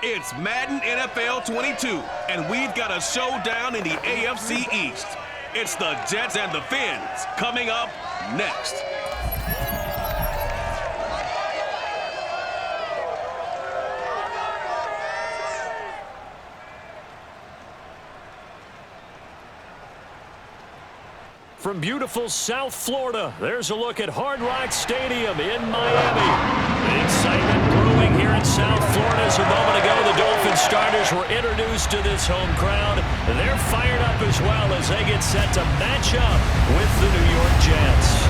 It's Madden NFL 22, and we've got a showdown in the AFC East. It's the Jets and the Fins coming up next. From beautiful South Florida, there's a look at Hard Rock Stadium in Miami. The excitement brewing here in South Florida. As a moment ago, the Dolphins starters were introduced to this home crowd. They're fired up as well as they get set to match up with the New York Jets.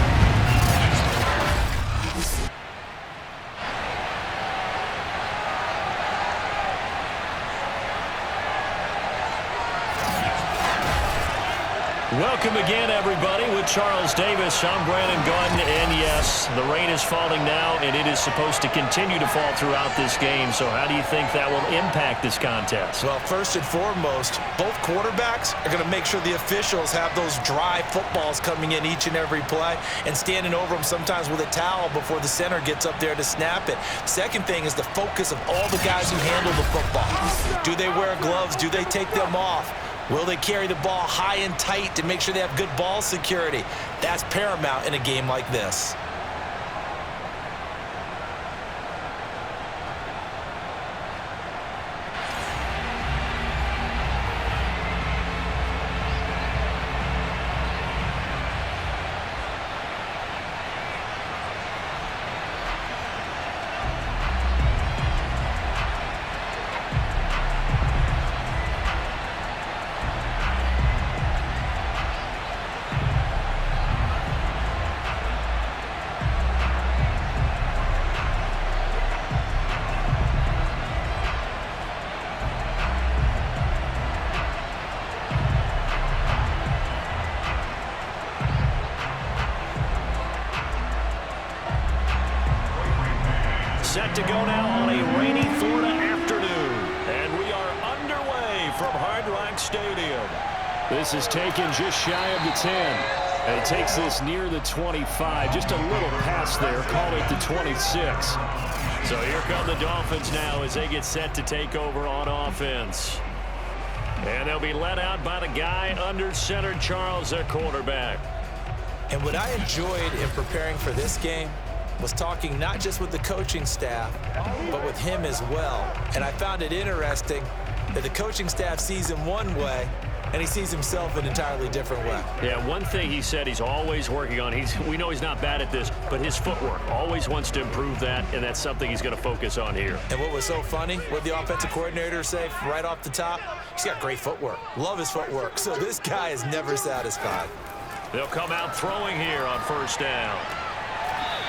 Welcome again, everybody. With Charles Davis, I'm Brandon Gunn, and yes, the rain is falling now, and it is supposed to continue to fall throughout this game. So how do you think that will impact this contest? Well, first and foremost, both quarterbacks are going to make sure the officials have those dry footballs coming in each and every play and standing over them sometimes with a towel before the center gets up there to snap it. Second thing is the focus of all the guys who handle the football. Do they wear gloves? Do they take them off? Will they carry the ball high and tight to make sure they have good ball security? That's paramount in a game like this. Set to go now on a rainy Florida afternoon. And we are underway from Hard Rock Stadium. This is taken just shy of the 10. And it takes this near the 25. Just a little past there. Call it the 26. So here come the Dolphins now as they get set to take over on offense. And they'll be led out by the guy under center, Charles, their quarterback. And what I enjoyed in preparing for this game was talking not just with the coaching staff, but with him as well. And I found it interesting that the coaching staff sees him one way, and he sees himself an entirely different way. Yeah, one thing he said he's always working on, we know he's not bad at this, but his footwork, always wants to improve that, and that's something he's going to focus on here. And what was so funny, what the offensive coordinator say right off the top, he's got great footwork. Love his footwork. So this guy is never satisfied. They'll come out throwing here on first down.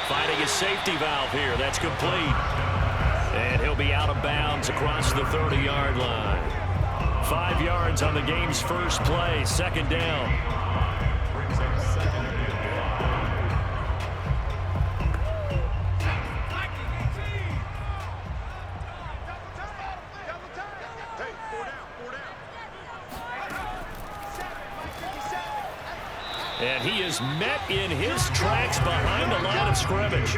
Finding his safety valve here. That's complete. And he'll be out of bounds across the 30-yard line. 5 yards on the game's first play. Second down. And he is met in his tracks behind the line of scrimmage.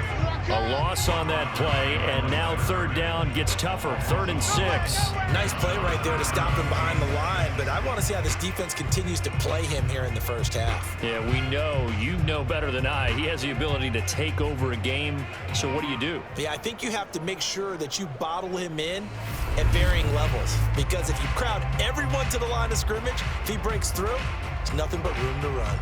A loss on that play, and now third down gets tougher. 3rd and 6. Nice play right there to stop him behind the line, but I want to see how this defense continues to play him here in the first half. Yeah, we know, you know better than I, he has the ability to take over a game. So what do? Yeah, I think you have to make sure that you bottle him in at varying levels, because if you crowd everyone to the line of scrimmage, if he breaks through, there's nothing but room to run.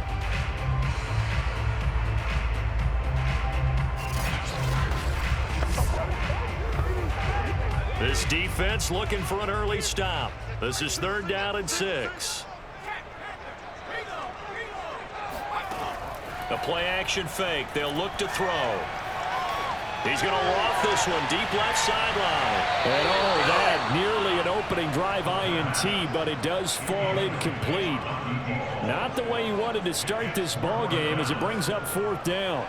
This defense looking for an early stop. This is 3rd down and 6. A play-action fake. They'll look to throw. He's going to loft this one deep left sideline. And that nearly an opening drive INT, but it does fall incomplete. Not the way he wanted to start this ball game as it brings up 4th down.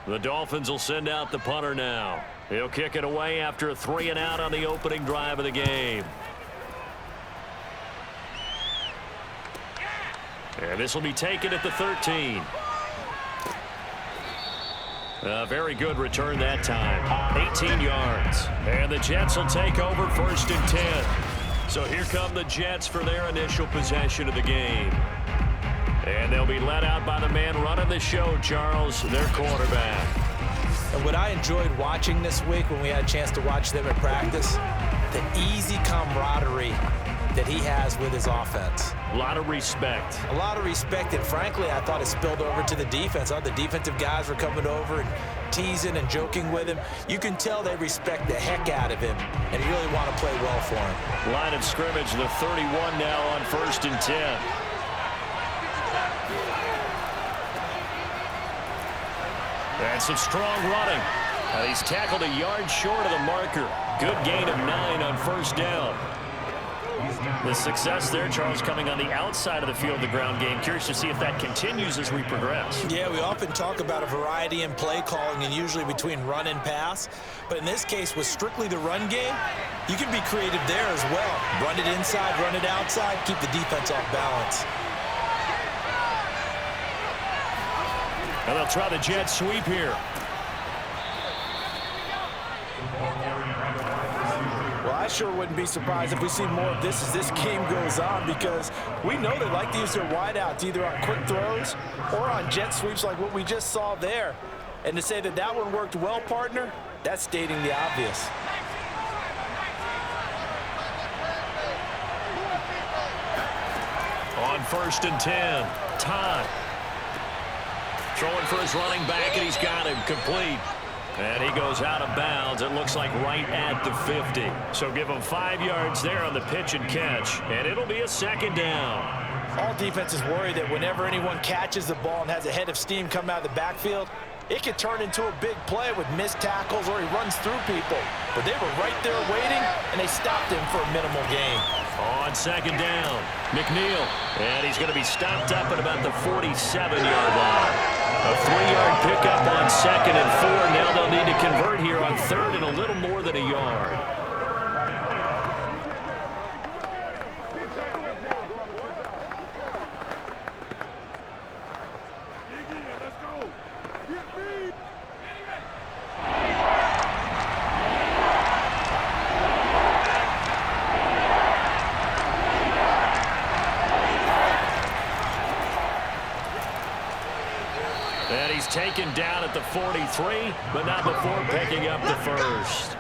The Dolphins will send out the punter now. He'll kick it away after a 3-and-out on the opening drive of the game. And this will be taken at the 13. A very good return that time. 18 yards. And the Jets will take over 1st and 10. So here come the Jets for their initial possession of the game. And they'll be led out by the man running the show, Charles, their quarterback. And what I enjoyed watching this week when we had a chance to watch them at practice, the easy camaraderie that he has with his offense. A lot of respect. A lot of respect, and frankly, I thought it spilled over to the defense. All the defensive guys were coming over and teasing and joking with him. You can tell they respect the heck out of him and really want to play well for him. Line of scrimmage, the 31 now on 1st and 10. And some strong running. He's tackled a yard short of the marker. Good gain of 9 on 1st down. The success there, Charles, coming on the outside of the field, the ground game. Curious to see if that continues as we progress. Yeah, we often talk about a variety in play calling and usually between run and pass. But in this case, with strictly the run game, you can be creative there as well. Run it inside, run it outside, keep the defense off balance. And they'll try the jet sweep here. Well, I sure wouldn't be surprised if we see more of this as this game goes on, because we know they like to use their wideouts either on quick throws or on jet sweeps like what we just saw there. And to say that that one worked well, partner, that's stating the obvious. On 1st and 10, Todd. Throwing for his running back, and he's got him complete. And he goes out of bounds, it looks like right at the 50. So give him 5 yards there on the pitch and catch, and it'll be a 2nd down. All defenses worry that whenever anyone catches the ball and has a head of steam come out of the backfield, it could turn into a big play with missed tackles or he runs through people. But they were right there waiting, and they stopped him for a minimal gain. On 2nd down, McNeil. And he's going to be stopped up at about the 47-yard line. A 3-yard pickup on 2nd and 4. Now they'll need to convert here on 3rd and a little more than a yard. And he's taken down at the 43, but not before picking up the 1st.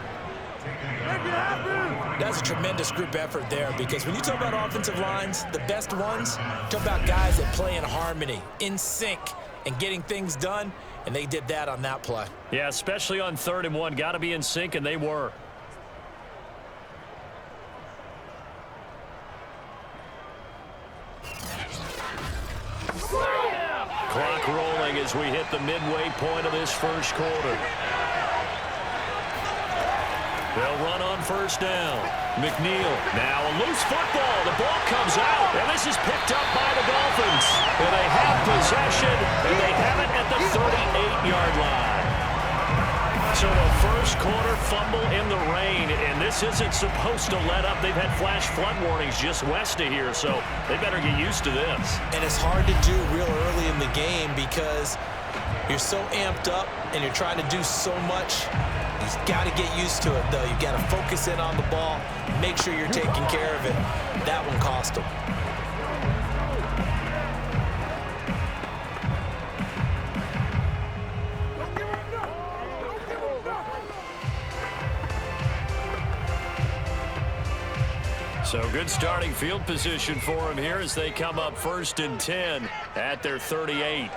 That's a tremendous group effort there, because when you talk about offensive lines, the best ones, talk about guys that play in harmony, in sync, and getting things done, and they did that on that play. Yeah, especially on 3rd and 1. Got to be in sync, and they were. Clock rolling as we hit the midway point of this 1st quarter. They'll run on 1st down. McNeil, now a loose football. The ball comes out, and this is picked up by the Dolphins. And they have possession, and they have it at the 38-yard line. So a 1st quarter fumble in the rain, and this isn't supposed to let up. They've had flash flood warnings just west of here, so they better get used to this. And it's hard to do real early in the game because you're so amped up and you're trying to do so much. You've got to get used to it, though. You've got to focus in on the ball, make sure you're taking care of it. That one cost them. So good starting field position for him here as they come up 1st and 10 at their 38.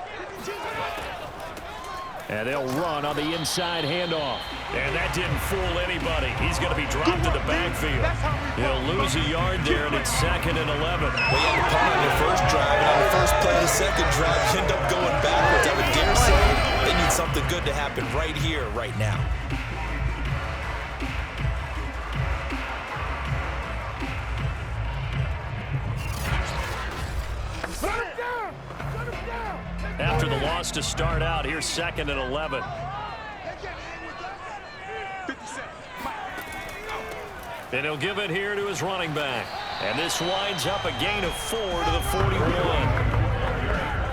And they'll run on the inside handoff. And that didn't fool anybody. He's going to be dropped to the backfield. He'll lose a yard there, and it's 2nd and 11. Well, you had to punt on your 1st drive, and on the 1st play of the 2nd drive, you end up going backwards. I would dare say they need something good to happen right here, right now. After the loss to start out, here's 2nd and 11. And he'll give it here to his running back. And this winds up a gain of 4 to the 41.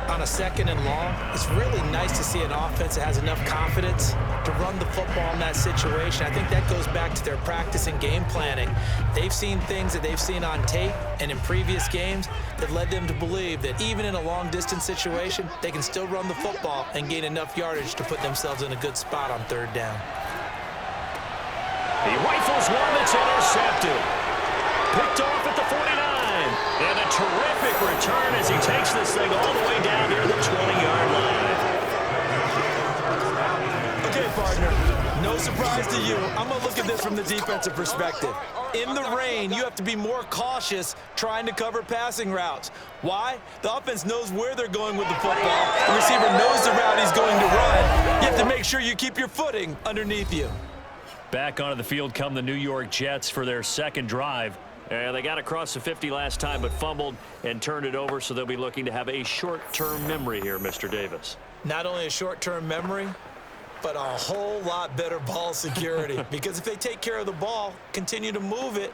On on a 2nd and long, it's really nice to see an offense that has enough confidence to run the football in that situation. I think that goes back to their practice and game planning. They've seen things that they've seen on tape and in previous games that led them to believe that even in a long-distance situation, they can still run the football and gain enough yardage to put themselves in a good spot on 3rd down. He rifles one that's intercepted. Picked off at the 49. And a terrific return as he takes this thing all the way down near the 20-yard line. Okay, partner, no surprise to you. I'm going to look at this from the defensive perspective. In the rain, you have to be more cautious trying to cover passing routes. Why? The offense knows where they're going with the football. The receiver knows the route he's going to run. You have to make sure you keep your footing underneath you. Back onto the field come the New York Jets for their 2nd drive. They got across the 50 last time, but fumbled and turned it over, so they'll be looking to have a short-term memory here, Mr. Davis. Not only a short-term memory, but a whole lot better ball security. Because if they take care of the ball, continue to move it,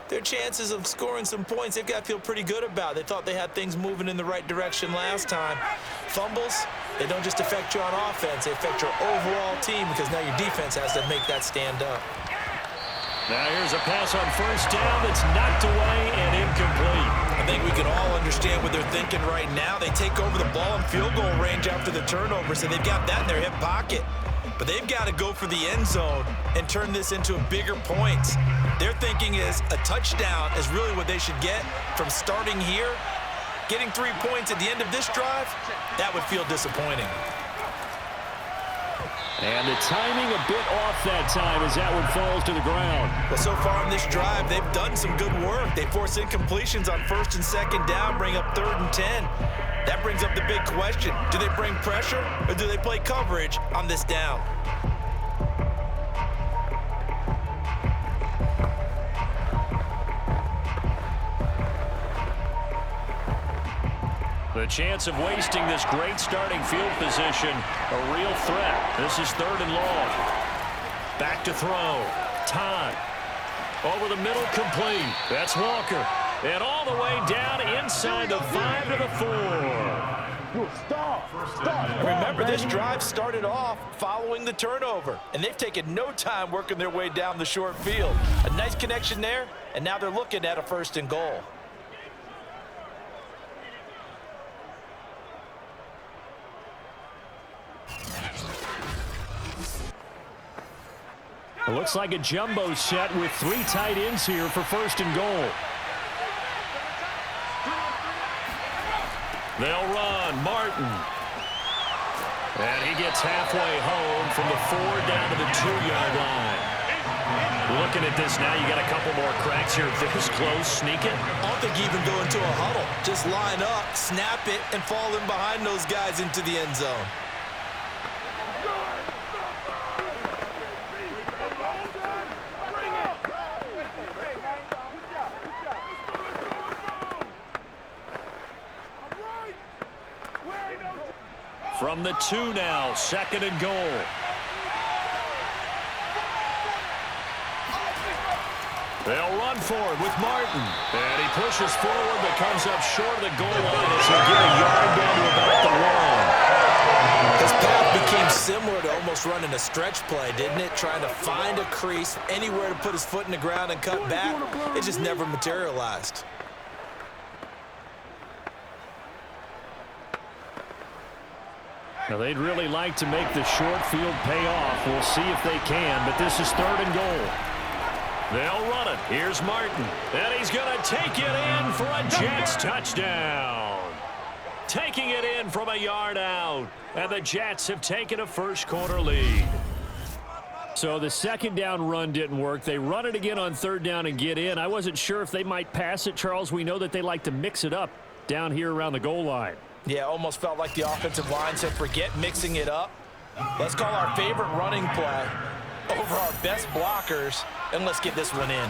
their chances of scoring some points, they've got to feel pretty good about. They thought they had things moving in the right direction last time. Fumbles, they don't just affect you on offense, they affect your overall team because now your defense has to make that stand up. Now here's a pass on 1st down that's knocked away and incomplete. I think we can all understand what they're thinking right now. They take over the ball in field goal range after the turnover, so they've got that in their hip pocket. But they've got to go for the end zone and turn this into bigger points. Their thinking is a touchdown is really what they should get from starting here. Getting 3 points at the end of this drive, that would feel disappointing. And the timing a bit off that time as that one falls to the ground. Well, so far in this drive, they've done some good work. They force incompletions on 1st and 2nd down, bring up 3rd and 10. That brings up the big question. Do they bring pressure or do they play coverage on this down? The chance of wasting this great starting field position, a real threat. This is 3rd and long. Back to throw. Todd. Over the middle, complete. That's Walker. And all the way down inside the 5 to the 4. Remember, this drive started off following the turnover, and they've taken no time working their way down the short field. A nice connection there, and now they're looking at a 1st and goal. It looks like a jumbo set with 3 tight ends here for 1st and goal. They'll run. Martin. And he gets halfway home from the 4 down to the 2-yard line. Looking at this now, you got a couple more cracks here. This close, sneaking. I don't think you even go into a huddle. Just line up, snap it, and fall in behind those guys into the end zone. From the 2 now, 2nd and goal. They'll run for it with Martin. And he pushes forward but comes up short of the goal line as he'll get a yard down to about the 1. His path became similar to almost running a stretch play, didn't it? Trying to find a crease, anywhere to put his foot in the ground and cut back. It just never materialized. Now, they'd really like to make the short field pay off. We'll see if they can, but this is 3rd and goal. They'll run it. Here's Martin. And he's going to take it in for a Jets touchdown. Taking it in from a yard out. And the Jets have taken a 1st quarter lead. So the 2nd down run didn't work. They run it again on 3rd down and get in. I wasn't sure if they might pass it, Charles. We know that they like to mix it up down here around the goal line. Yeah, almost felt like the offensive line said, forget mixing it up. Let's call our favorite running play over our best blockers, and let's get this one in.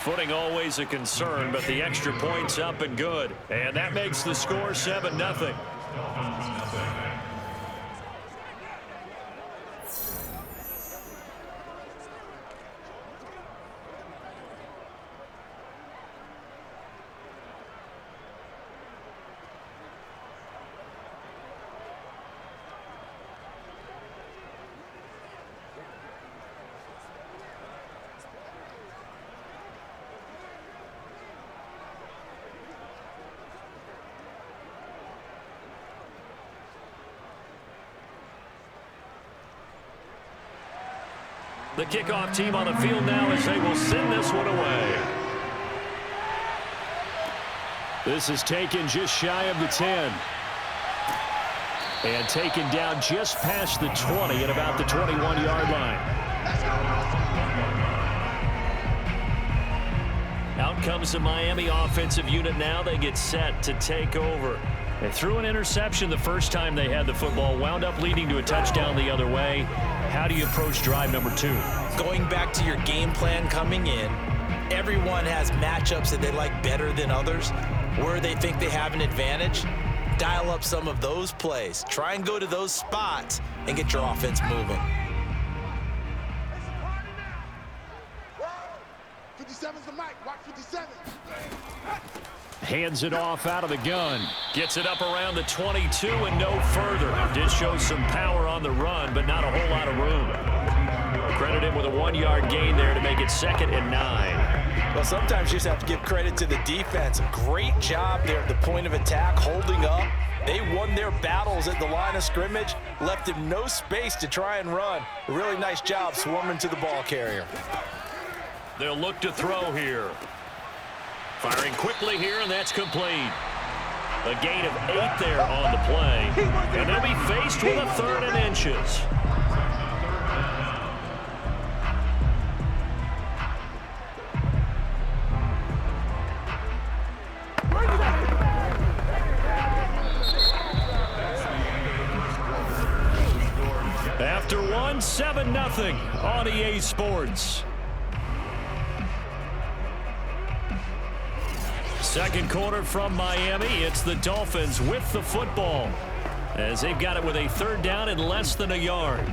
Footing always a concern, but the extra point's up and good. And that makes the score 7-0. The kickoff team on the field now as they will send this one away. This is taken just shy of the 10. And taken down just past the 20 at about the 21-yard line. Out comes the Miami offensive unit now. They get set to take over. They threw an interception the first time they had the football, wound up leading to a touchdown the other way. How do you approach drive number 2? Going back to your game plan coming in, everyone has matchups that they like better than others, where they think they have an advantage. Dial up some of those plays. Try and go to those spots and get your offense moving. 57's the mic. Watch 57. Hands it off out of the gun. Gets it up around the 22 and no further. Did show some power on the run, but not a whole lot of room. Credit him with a 1-yard gain there to make it 2nd and 9. Well, sometimes you just have to give credit to the defense. Great job there at the point of attack, holding up. They won their battles at the line of scrimmage, left him no space to try and run. A really nice job swarming to the ball carrier. They'll look to throw here. Firing quickly here, and that's complete. A gain of 8 there on the play. And they'll be faced with a 3rd and inches. After 1, 7-0 on EA Sports. Second quarter from Miami. It's the Dolphins with the football as they've got it with a 3rd down and less than a yard.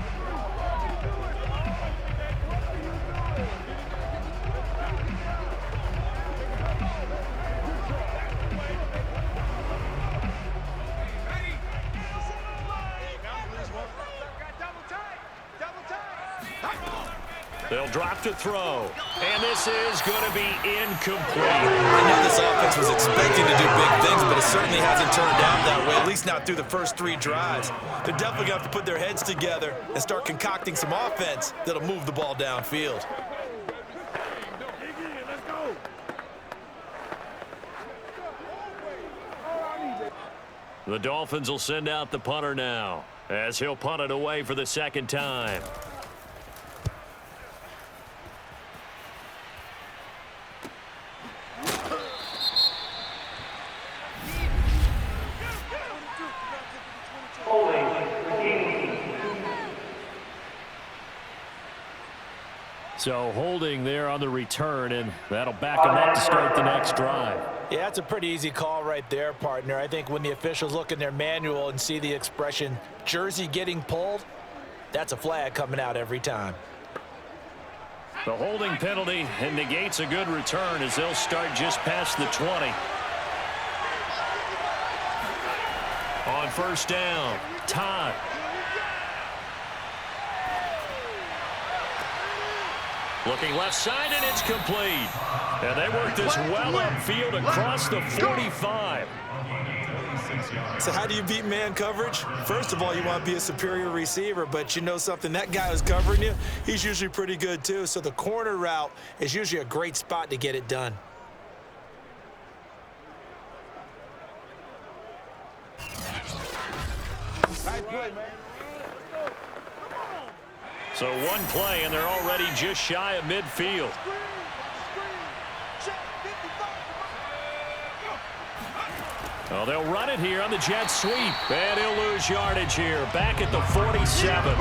They'll drop to throw. And this is going to be incomplete. I know this offense was expecting to do big things, but it certainly hasn't turned out that way, at least not through the first 3 drives. They're definitely going to have to put their heads together and start concocting some offense that'll move the ball downfield. The Dolphins will send out the punter now as he'll punt it away for the 2nd time. So holding there on the return, and that'll back them up to start the next drive. Yeah, that's a pretty easy call right there, partner. I think when the officials look in their manual and see the expression jersey getting pulled, that's a flag coming out every time. The holding penalty and negates a good return as they'll start just past the 20. On 1st down, Todd. Looking left side, and it's complete. And they work this well upfield across the 45. So how do you beat man coverage? First of all, you want to be a superior receiver, but you know something, that guy who's covering you, he's usually pretty good too. So the corner route is usually a great spot to get it done. So 1 play, and they're already just shy of midfield. Well, they'll run it here on the jet sweep, and he'll lose yardage here, back at the 47.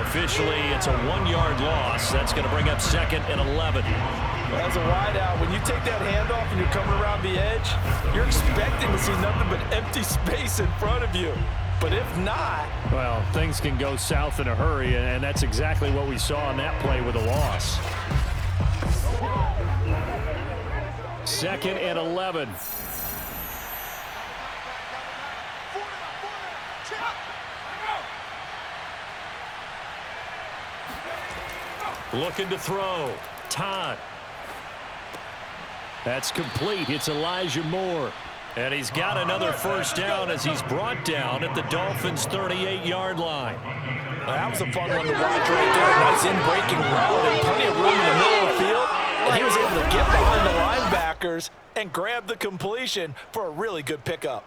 Officially, it's a 1-yard loss. That's going to bring up 2nd and 11. As a wideout, when you take that handoff and you're coming around the edge, you're expecting to see nothing but empty space in front of you. But if not, well, things can go south in a hurry, and that's exactly what we saw on that play with a loss. 2nd and 11. Looking to throw. Todd. That's complete. It's Elijah Moore. And he's got another first down as he's brought down at the Dolphins' 38-yard line. Well, that was a fun one to watch right there. Nice in-breaking route and plenty of room in the middle of the field. And he was able to get behind the linebackers and grab the completion for a really good pickup.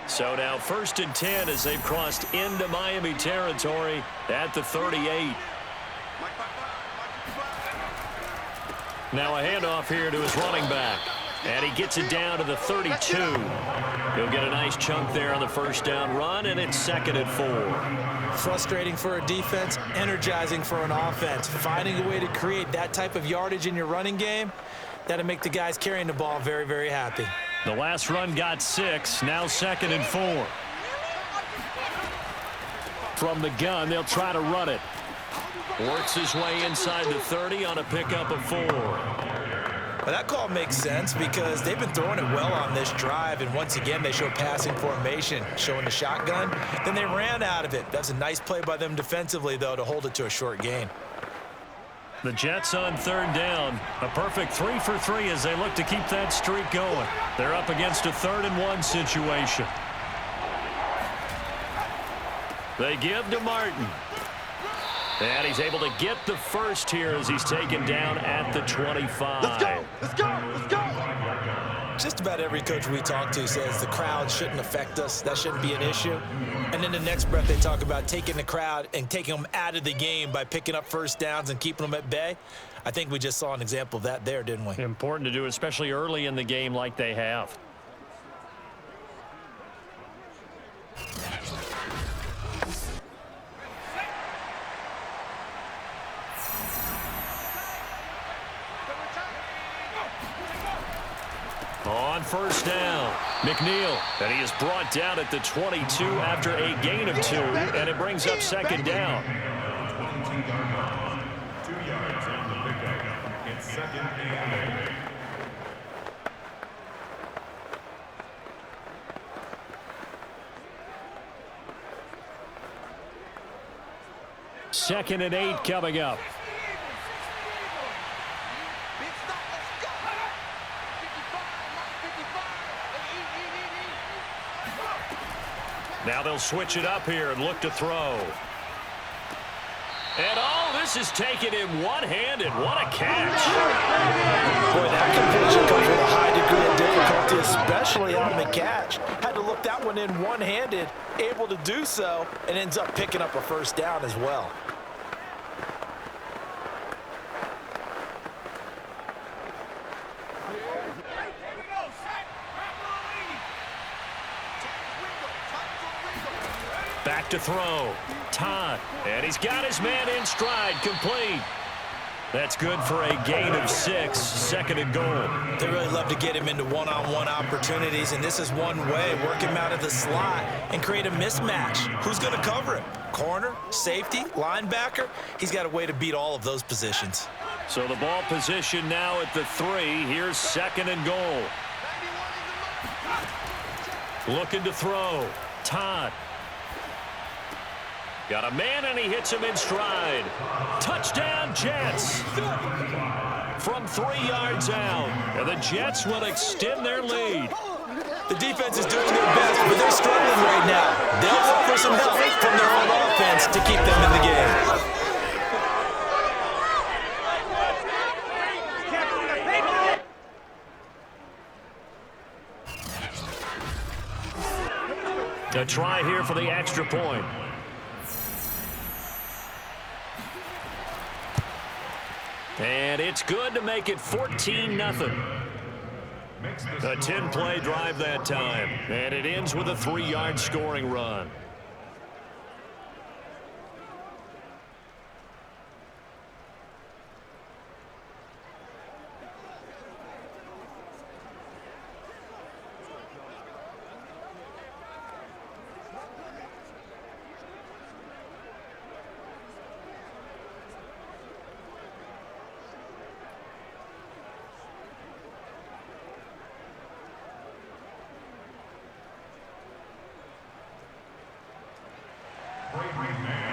So now 1st and 10 as they've crossed into Miami territory at the 38. Now a handoff here to his running back. And he gets it down to the 32. He'll get a nice chunk there on the first down run, and it's 2nd and 4. Frustrating for a defense, energizing for an offense. Finding a way to create that type of yardage in your running game, that'll make the guys carrying the ball very, very happy. The last run got 6, now 2nd and 4. From the gun, they'll try to run it. Works his way inside the 30 on a pickup of 4. Well, that call makes sense because they've been throwing it well on this drive, and once again they show passing formation, showing the shotgun. Then they ran out of it. That's a nice play by them defensively, though, to hold it to a short gain. The Jets on 3rd down. A perfect 3 for 3 as they look to keep that streak going. They're up against a 3rd and 1 situation. They give to Martin. And he's able to get the first here as he's taken down at the 25. Let's go! Let's go! Let's go! Just about every coach we talk to says the crowd shouldn't affect us. That shouldn't be an issue. And in the next breath, they talk about taking the crowd and taking them out of the game by picking up first downs and keeping them at bay. I think we just saw an example of that there, didn't we? Important to do, especially early in the game like they have. On first down, McNeil, and he is brought down at the 22 after a gain of 2, and it brings up 2nd down. 2 yards on the pickup. It's 2nd and 8. Second and 8 coming up. Now they'll switch it up here and look to throw. And this is taken in one-handed. What a catch. Boy, that completion comes with a high degree of difficulty, especially on the catch. Had to look that one in one-handed, able to do so, and ends up picking up a first down as well. Back to throw. Todd. And he's got his man in stride. Complete. That's good for a gain of 6. 2nd and goal. They really love to get him into one-on-one opportunities, and this is one way. Work him out of the slot and create a mismatch. Who's going to cover him? Corner, safety, linebacker? He's got a way to beat all of those positions. So the ball position now at the 3. Here's 2nd and goal. Looking to throw. Todd. Got a man, and he hits him in stride. Touchdown, Jets. From 3 yards out. And the Jets will extend their lead. The defense is doing their best, but they're struggling right now. They'll look for some help from their own offense to keep them in the game. A try here for the extra point. And it's good to make it 14-0. A 10-play drive that time. And it ends with a 3-yard scoring run.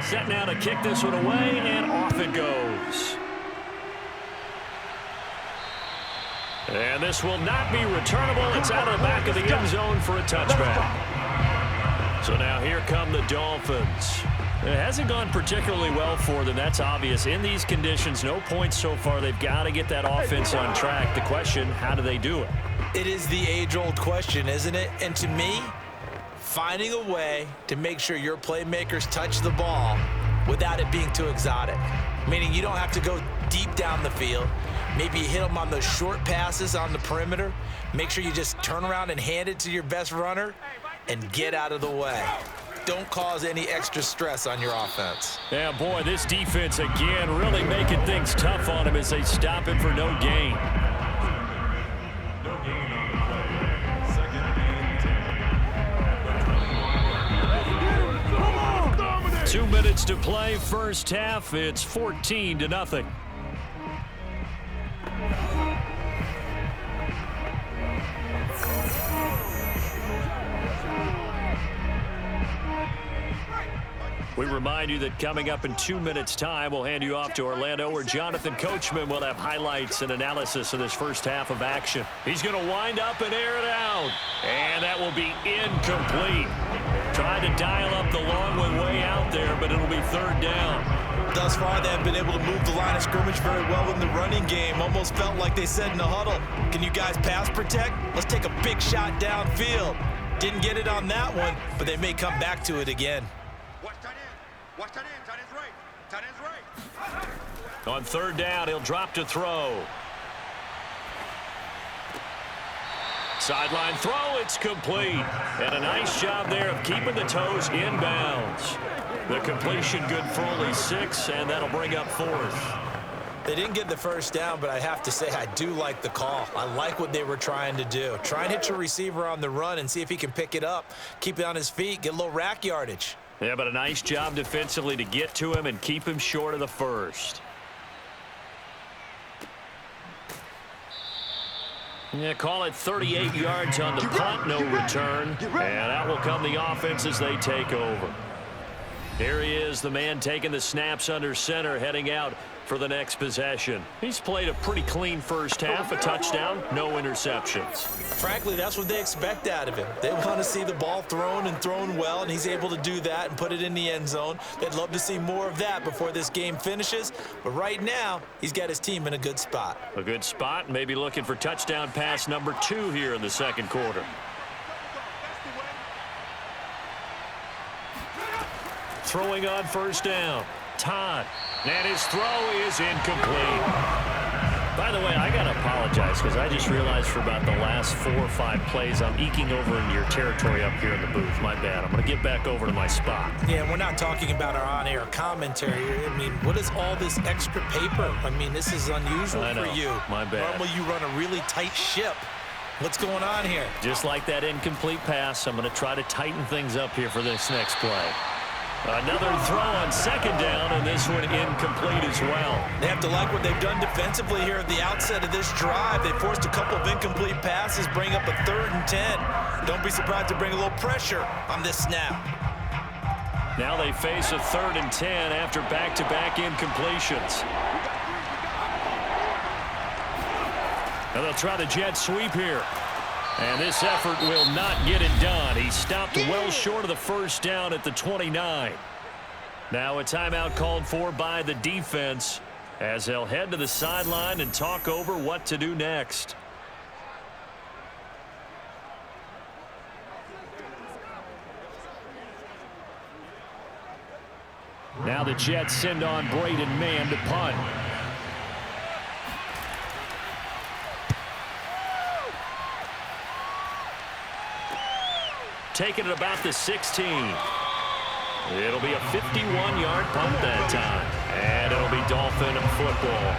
Set now to kick this one away, and off it goes. And this will not be returnable. It's out of the back of the end zone for a touchback. So now here come the Dolphins. It hasn't gone particularly well for them. That's obvious. In these conditions, no points so far. They've got to get that offense on track. The question, how do they do it? It is the age-old question, isn't it? And to me, finding a way to make sure your playmakers touch the ball without it being too exotic. Meaning you don't have to go deep down the field. Maybe you hit them on those short passes on the perimeter. Make sure you just turn around and hand it to your best runner and get out of the way. Don't cause any extra stress on your offense. Yeah, boy, this defense again really making things tough on him as they stop him for no gain. No gain on the play. Second and 10. 2 minutes to play, first half. It's 14-0. We remind you that coming up in 2 minutes' time, we'll hand you off to Orlando, where Jonathan Coachman will have highlights and analysis of this first half of action. He's going to wind up and air it out. And that will be incomplete. Tried to dial up the long one way out there, but it'll be third down. Thus far, they have been able to move the line of scrimmage very well in the running game. Almost felt like they said in the huddle, can you guys pass protect? Let's take a big shot downfield. Didn't get it on that one, but they may come back to it again. Watch tight end. Watch tight end. Tight end's right. Tight end's right. On third down, he'll drop to throw. Sideline throw, it's complete. And a nice job there of keeping the toes inbounds. The completion good for only 6, and that'll bring up fourth. They didn't get the first down, but I have to say I do like the call. I like what they were trying to do. Try and hit your receiver on the run and see if he can pick it up. Keep it on his feet, get a little rack yardage. Yeah, but a nice job defensively to get to him and keep him short of the first. Yeah, call it 38 yards on the punt, no return. And out will come the offense as they take over. Here he is, the man taking the snaps under center, heading out for the next possession. He's played a pretty clean first half, a touchdown, no interceptions. Frankly, that's what they expect out of him. They want to see the ball thrown and thrown well, and he's able to do that and put it in the end zone. They'd love to see more of that before this game finishes, but right now, he's got his team in a good spot. A good spot, maybe looking for touchdown pass number 2 here in the second quarter. Throwing on first down, Todd, and his throw is incomplete. By the way, I got to apologize because I just realized for about the last 4 or 5 plays I'm eking over into your territory up here in the booth. My bad. I'm going to get back over to my spot. Yeah, we're not talking about our on-air commentary. I mean, what is all this extra paper? I mean, this is unusual for you. My bad. Normally you run a really tight ship. What's going on here? Just like that incomplete pass, I'm going to try to tighten things up here for this next play. Another throw on second down, and this one incomplete as well. They have to like what they've done defensively here at the outset of this drive. They forced a couple of incomplete passes, bring up a 3rd and 10. Don't be surprised to bring a little pressure on this snap. Now they face a 3rd and 10 after back-to-back incompletions. And they'll try the jet sweep here. And this effort will not get it done. He stopped well short of the first down at the 29. Now a timeout called for by the defense as they'll head to the sideline and talk over what to do next. Now the Jets send on Braden Mann to punt. Taking it about the 16. It'll be a 51-yard punt that time. And it'll be Dolphin football.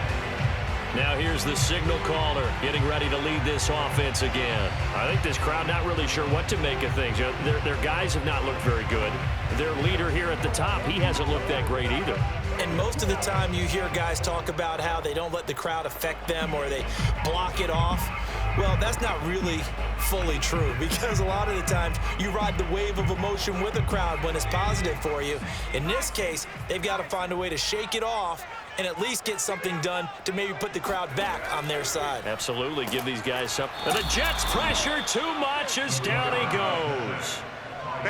Now here's the signal caller getting ready to lead this offense again. I think this crowd not really sure what to make of things. You know, their guys have not looked very good. Their leader here at the top, he hasn't looked that great either. And most of the time you hear guys talk about how they don't let the crowd affect them or they block it off. Well, that's not really fully true, because a lot of the times you ride the wave of emotion with a crowd when it's positive for you. In this case, they've got to find a way to shake it off and at least get something done to maybe put the crowd back on their side. Absolutely, give these guys something. And the Jets pressure too much as down he goes.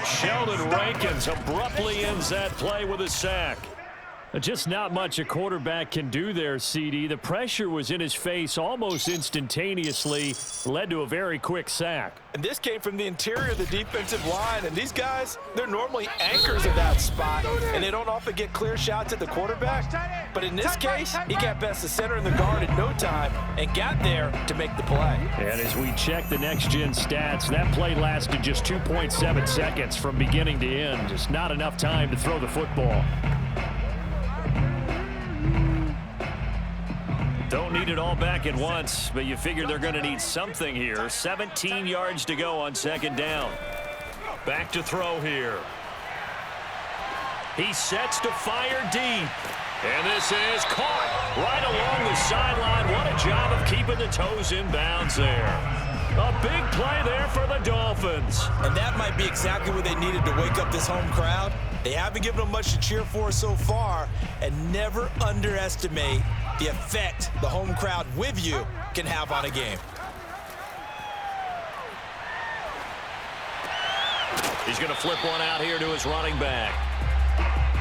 Sheldon Rankins abruptly ends that play with a sack. Just not much a quarterback can do there, CD. The pressure was in his face almost instantaneously, led to a very quick sack. And this came from the interior of the defensive line, and these guys, they're normally anchors of that spot, and they don't often get clear shots at the quarterback. But in this case, he got past the center and the guard in no time and got there to make the play. And as we check the next-gen stats, that play lasted just 2.7 seconds from beginning to end. Just not enough time to throw the football. Don't need it all back at once, but you figure they're going to need something here. 17 yards to go on second down. Back to throw here. He sets to fire deep. And this is caught right along the sideline. What a job of keeping the toes in bounds there. A big play there for the Dolphins. And that might be exactly what they needed to wake up this home crowd. They haven't given them much to cheer for so far, and never underestimate the effect the home crowd with you can have on a game. He's going to flip one out here to his running back.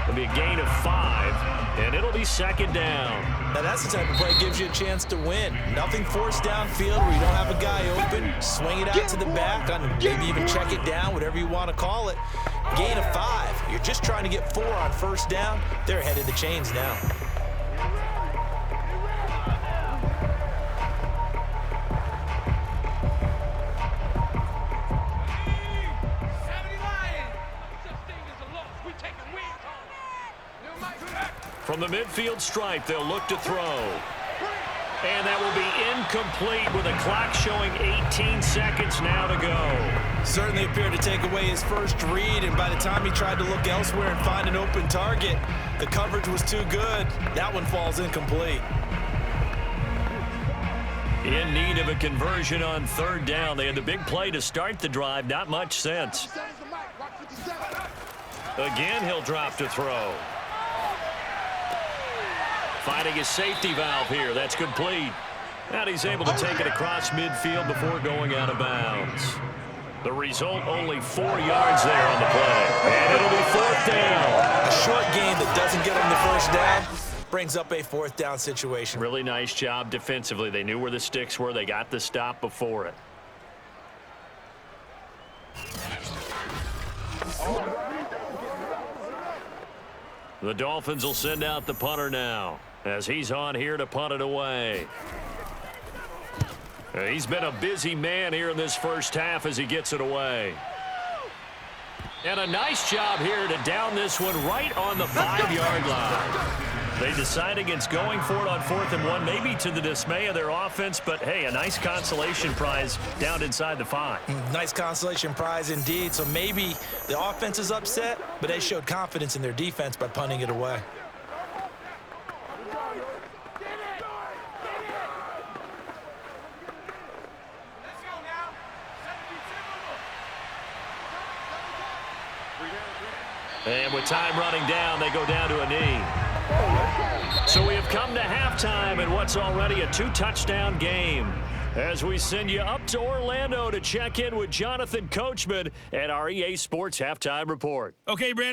It'll be a gain of 5, and it'll be second down. Now that's the type of play that gives you a chance to win. Nothing forced downfield where you don't have a guy open. Swing it out to the back, maybe even check it down, whatever you want to call it. Gain of 5. You're just trying to get 4 on first down. They're ahead of the chains now. From the midfield stripe, they'll look to throw. And that will be incomplete with a clock showing 18 seconds now to go. Certainly appeared to take away his first read, and by the time he tried to look elsewhere and find an open target, the coverage was too good. That one falls incomplete. In need of a conversion on third down. They had the big play to start the drive. Not much sense. Again, he'll drop to throw. Finding his safety valve here. That's complete. And he's able to take it across midfield before going out of bounds. The result, only 4 yards there on the play. And it'll be fourth down. A short game that doesn't get him the first down brings up a fourth down situation. Really nice job defensively. They knew where the sticks were. They got the stop before it. The Dolphins will send out the punter now as he's on here to punt it away. He's been a busy man here in this first half as he gets it away. And a nice job here to down this one right on the 5-yard line. They decide against going for it on 4th and 1, maybe to the dismay of their offense, but hey, a nice consolation prize down inside the 5. Nice consolation prize indeed. So maybe the offense is upset, but they showed confidence in their defense by punting it away. And with time running down, they go down to a knee. So we have come to halftime in what's already a 2-touchdown game, as we send you up to Orlando to check in with Jonathan Coachman at our EA Sports Halftime Report. Okay, Brandon.